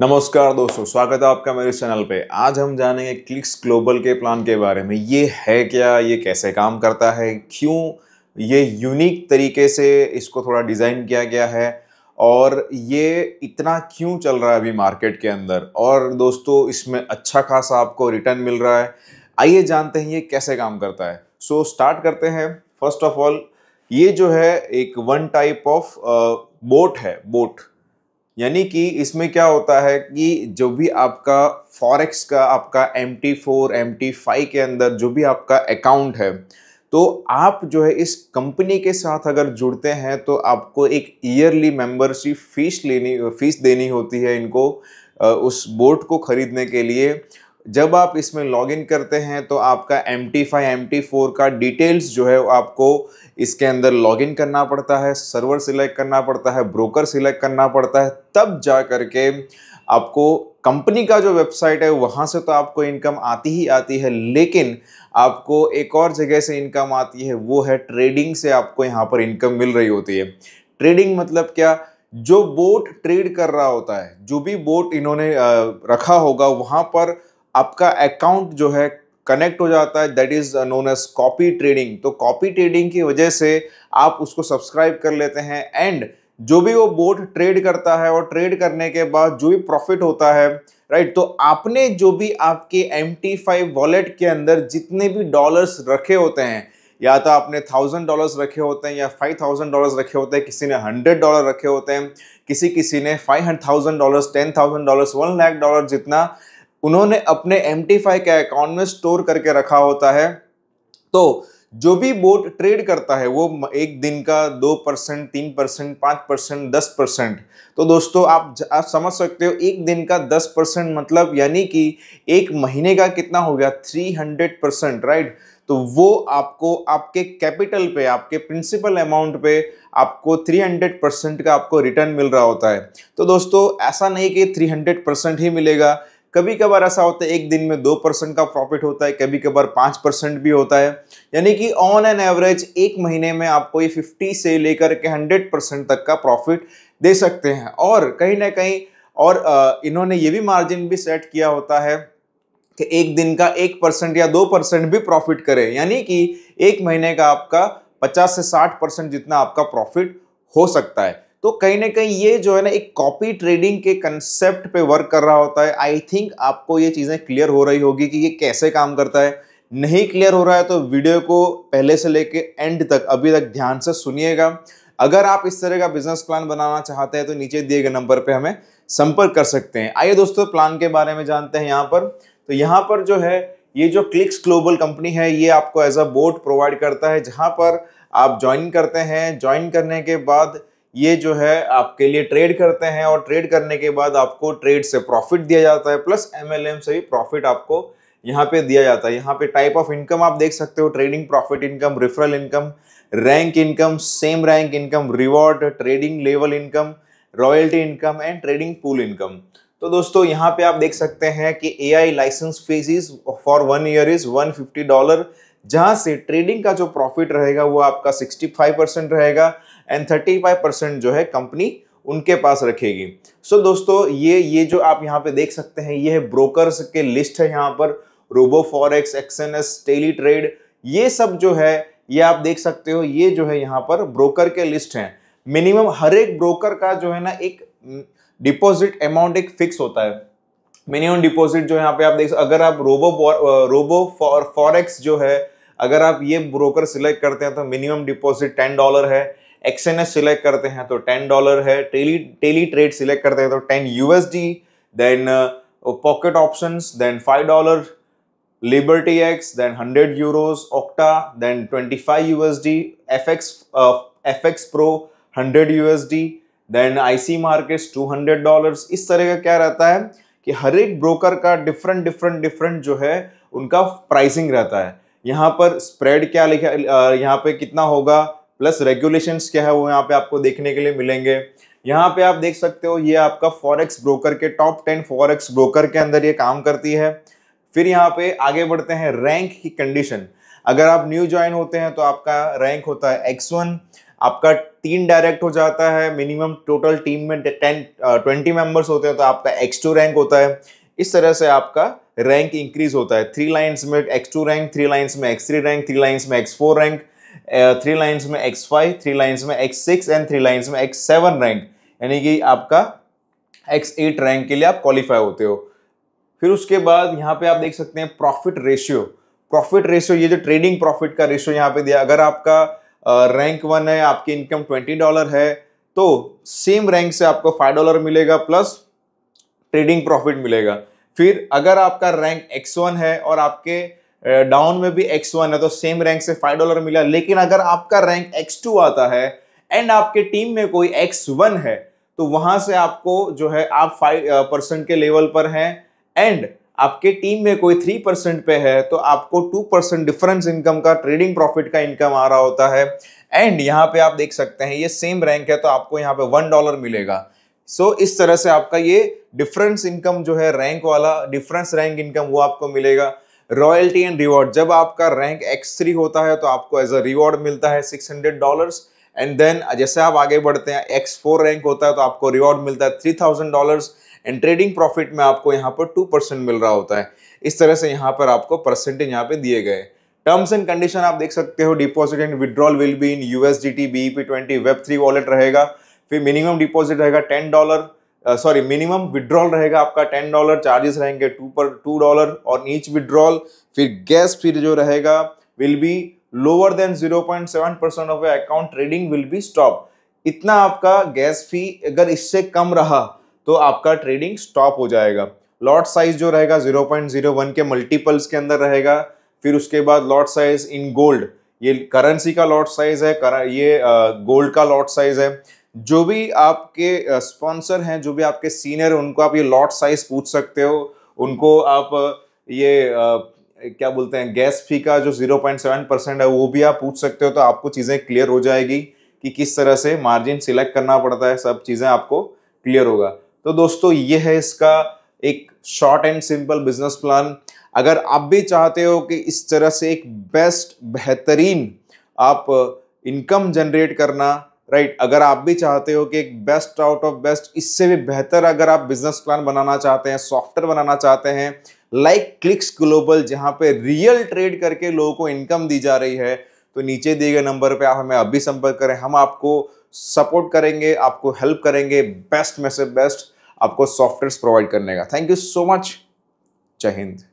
नमस्कार दोस्तों, स्वागत है आपका मेरे चैनल पे। आज हम जानेंगे क्लिक्स ग्लोबल के प्लान के बारे में। ये है क्या, ये कैसे काम करता है, क्यों ये यूनिक तरीके से इसको थोड़ा डिज़ाइन किया गया है और ये इतना क्यों चल रहा है अभी मार्केट के अंदर, और दोस्तों इसमें अच्छा खासा आपको रिटर्न मिल रहा है। आइए जानते हैं ये कैसे काम करता है। स्टार्ट करते हैं। फर्स्ट ऑफ ऑल, ये जो है एक वन टाइप ऑफ बोट है। बोट यानी कि इसमें क्या होता है कि जो भी आपका फॉरेक्स का आपका MT4 MT5 के अंदर जो भी आपका अकाउंट है, तो आप जो है इस कंपनी के साथ अगर जुड़ते हैं तो आपको एक ईयरली मेंबरशिप फीस देनी होती है इनको, उस बोट को खरीदने के लिए। जब आप इसमें लॉगिन करते हैं तो आपका MT5 MT4 का डिटेल्स जो है वो आपको इसके अंदर लॉगिन करना पड़ता है, सर्वर सिलेक्ट करना पड़ता है, ब्रोकर सिलेक्ट करना पड़ता है, तब जा करके आपको कंपनी का जो वेबसाइट है वहाँ से तो आपको इनकम आती ही आती है, लेकिन आपको एक और जगह से इनकम आती है, वो है ट्रेडिंग से आपको यहाँ पर इनकम मिल रही होती है। ट्रेडिंग मतलब क्या? जो बोट ट्रेड कर रहा होता है, जो भी बोट इन्होंने रखा होगा वहाँ पर आपका अकाउंट जो है कनेक्ट हो जाता है, that is known as copy trading. तो कॉपी ट्रेडिंग की वजह से आप उसको सब्सक्राइब कर लेते हैं एंड जो भी वो बोट ट्रेड करता है और ट्रेड करने के बाद जो भी प्रॉफिट होता है, राइट, तो आपने जो भी आपके MT5 वॉलेट के अंदर जितने भी डॉलर्स रखे होते हैं, या तो आपने $1000 रखे होते हैं या $5000 रखे होते हैं, किसी ने $100 रखे होते हैं, किसी किसी ने $5000 $10,000 $1,00,000 जितना उन्होंने अपने MT5 के अकाउंट में स्टोर करके रखा होता है। तो जो भी बोट ट्रेड करता है वो एक दिन का 2%, 3%, 5%, 10%। तो दोस्तों आप समझ सकते हो, एक दिन का 10% मतलब यानी कि एक महीने का कितना हो गया, 300%, राइट। तो वो आपको आपके कैपिटल पे, आपके प्रिंसिपल अमाउंट पे आपको 300% का आपको रिटर्न मिल रहा होता है। तो दोस्तों ऐसा नहीं कि 300% ही मिलेगा, कभी कभार ऐसा होता है एक दिन में 2% का प्रॉफिट होता है, कभी कभार 5% भी होता है। यानी कि ऑन एन एवरेज एक महीने में आपको ये 50 से लेकर के 100% तक का प्रॉफिट दे सकते हैं। और कहीं ना कहीं और इन्होंने ये भी मार्जिन भी सेट किया होता है कि एक दिन का 1% या 2% भी प्रॉफिट करे, यानी कि एक महीने का आपका 50 से 60% जितना आपका प्रॉफिट हो सकता है। तो कहीं ना कहीं ये जो है ना एक कॉपी ट्रेडिंग के कंसेप्ट पे वर्क कर रहा होता है। आई थिंक आपको ये चीज़ें क्लियर हो रही होगी कि ये कैसे काम करता है। नहीं क्लियर हो रहा है तो वीडियो को पहले से लेके एंड तक अभी तक ध्यान से सुनिएगा। अगर आप इस तरह का बिजनेस प्लान बनाना चाहते हैं तो नीचे दिए गए नंबर पे हमें संपर्क कर सकते हैं। आइए दोस्तों प्लान के बारे में जानते हैं यहाँ पर। तो यहाँ पर जो है ये जो क्लिक्स ग्लोबल कंपनी है, ये आपको एज अ बोट प्रोवाइड करता है, जहाँ पर आप ज्वाइन करते हैं। ज्वाइन करने के बाद ये जो है आपके लिए ट्रेड करते हैं और ट्रेड करने के बाद आपको ट्रेड से प्रॉफिट दिया जाता है, प्लस MLM से भी प्रॉफिट आपको यहाँ पे दिया जाता है। यहाँ पे टाइप ऑफ इनकम आप देख सकते हो, trading profit income, referral income, rank income, same rank income, reward, trading level income, royalty income and trading pool income. तो दोस्तों यहाँ पे आप देख सकते हैं कि AI licence fees for 1 year is $150, जहां से ट्रेडिंग का जो प्रॉफिट रहेगा वो आपका 65% रहेगा एंड 35% जो है कंपनी उनके पास रखेगी। दोस्तों ये जो आप यहाँ पे देख सकते हैं, ये है ब्रोकर्स के लिस्ट है। यहाँ पर Robo Forex, XNS, Tele Trade, ये सब जो है ये आप देख सकते हो, ये जो है यहाँ पर ब्रोकर के लिस्ट हैं। मिनिमम हर एक ब्रोकर का जो है ना एक डिपॉजिट अमाउंट एक फिक्स होता है। मिनिमम डिपॉजिट जो यहाँ पे आप देख, अगर आप रोबो फॉरेक्स जो है, अगर आप ये ब्रोकर सिलेक्ट करते हैं तो मिनिमम डिपॉजिट $10 है। XNS सिलेक्ट करते हैं तो $10 है। टेली ट्रेड सिलेक्ट करते हैं तो $10 then Pocket Options then $5, Liberty X then €100, Octa then $25, FX Pro $100, then IC Markets $200। इस तरह का क्या रहता है कि हर एक ब्रोकर का डिफरेंट जो है उनका प्राइसिंग रहता है। यहाँ पर स्प्रेड क्या लिखा, यहाँ पे कितना होगा, प्लस रेगुलेशंस क्या है वो यहाँ पे आपको देखने के लिए मिलेंगे। यहाँ पे आप देख सकते हो ये आपका फॉरेक्स ब्रोकर के टॉप 10 फॉरेक्स ब्रोकर के अंदर ये काम करती है। फिर यहाँ पे आगे बढ़ते हैं, रैंक की कंडीशन। अगर आप न्यू ज्वाइन होते हैं तो आपका रैंक होता है X1, आपका 3 डायरेक्ट हो जाता है, मिनिमम टोटल टीम में 20 मेंबर्स होते हैं तो आपका X2 रैंक होता है। इस तरह से आपका रैंक इंक्रीज होता है। 3 लाइन्स में X2 रैंक, 3 लाइन्स में X3 रैंक, 3 लाइन्स में X4 रैंक, 3 लाइन्स में X5, 3 लाइन्स में X6 एंड 3 लाइन्स में X7 रैंक, यानी कि आपका X8 रैंक के लिए आप क्वालिफाई होते हो। फिर उसके बाद यहाँ पे आप देख सकते हैं प्रॉफिट रेशियो। प्रॉफिट रेशियो, ये जो ट्रेडिंग प्रॉफिट का रेशियो यहाँ पे दिया, अगर आपका रैंक 1 है, आपकी इनकम $20 है, तो सेम रैंक से आपको $5 मिलेगा प्लस ट्रेडिंग प्रॉफिट मिलेगा। फिर अगर आपका रैंक X1 है और आपके डाउन में भी X1 है तो सेम रैंक से $5 मिला। लेकिन अगर आपका रैंक X2 आता है एंड आपके टीम में कोई X1 है तो वहां से आपको जो है आप 5% के लेवल पर हैं एंड आपके टीम में कोई 3% पे है तो आपको 2% डिफरेंस इनकम का, ट्रेडिंग प्रॉफिट का इनकम आ रहा होता है। एंड यहाँ पे आप देख सकते हैं ये सेम रैंक है तो आपको यहाँ पे $1 मिलेगा। सो इस तरह से आपका ये डिफरेंस इनकम जो है, रैंक वाला डिफरेंस रैंक इनकम, वो आपको मिलेगा। रॉयल्टी एंड रिवॉर्ड, जब आपका रैंक X3 होता है तो आपको एज अ रिवॉर्ड मिलता है $600 एंड देन जैसे आप आगे बढ़ते हैं X4 रैंक होता है तो आपको रिवॉर्ड मिलता है $3000 एंड ट्रेडिंग प्रॉफिट में आपको यहाँ पर 2% मिल रहा होता है। इस तरह से यहाँ पर आपको परसेंटेज यहाँ पे दिए गए। टर्म्स एंड कंडीशन आप देख सकते हो, deposit and withdrawal will be in USDT BEP20 Web3 wallet रहेगा। फिर मिनिमम डिपॉजिट रहेगा $10, मिनिमम विड्रॉल रहेगा आपका $10, चार्जेस रहेंगे $2 ऑन ईच विड्रॉल। फिर गैस फी जो रहेगा will be lower than 0.7% of account, trading will be stop. इतना आपका गैस फी अगर इससे कम रहा तो आपका ट्रेडिंग स्टॉप हो जाएगा। लॉट साइज जो रहेगा 0.01 के मल्टीपल्स के अंदर रहेगा। फिर उसके बाद लॉट साइज इन गोल्ड, ये करेंसी का लॉट साइज है, ये गोल्ड का लॉट साइज है। जो भी आपके स्पॉन्सर हैं, जो भी आपके सीनियर, उनको आप ये लॉट साइज पूछ सकते हो। उनको आप ये क्या बोलते हैं, गैस फी का जो 0.7% है वो भी आप पूछ सकते हो। तो आपको चीज़ें क्लियर हो जाएगी कि किस तरह से मार्जिन सिलेक्ट करना पड़ता है, सब चीज़ें आपको क्लियर होगा। तो दोस्तों ये है इसका एक short and simple business plan. अगर आप भी चाहते हो कि इस तरह से एक बेस्ट, बेहतरीन आप इनकम जनरेट करना, राइट, अगर आप भी चाहते हो कि एक बेस्ट आउट ऑफ बेस्ट, इससे भी बेहतर अगर आप बिजनेस प्लान बनाना चाहते हैं, सॉफ्टवेयर बनाना चाहते हैं लाइक क्लिक्स ग्लोबल, जहां पे रियल ट्रेड करके लोगों को इनकम दी जा रही है, तो नीचे दिए गए नंबर पे आप हमें अभी संपर्क करें। हम आपको सपोर्ट करेंगे, आपको हेल्प करेंगे बेस्ट में से बेस्ट आपको सॉफ्टवेयर प्रोवाइड करने का। Thank you so much. जय हिंद।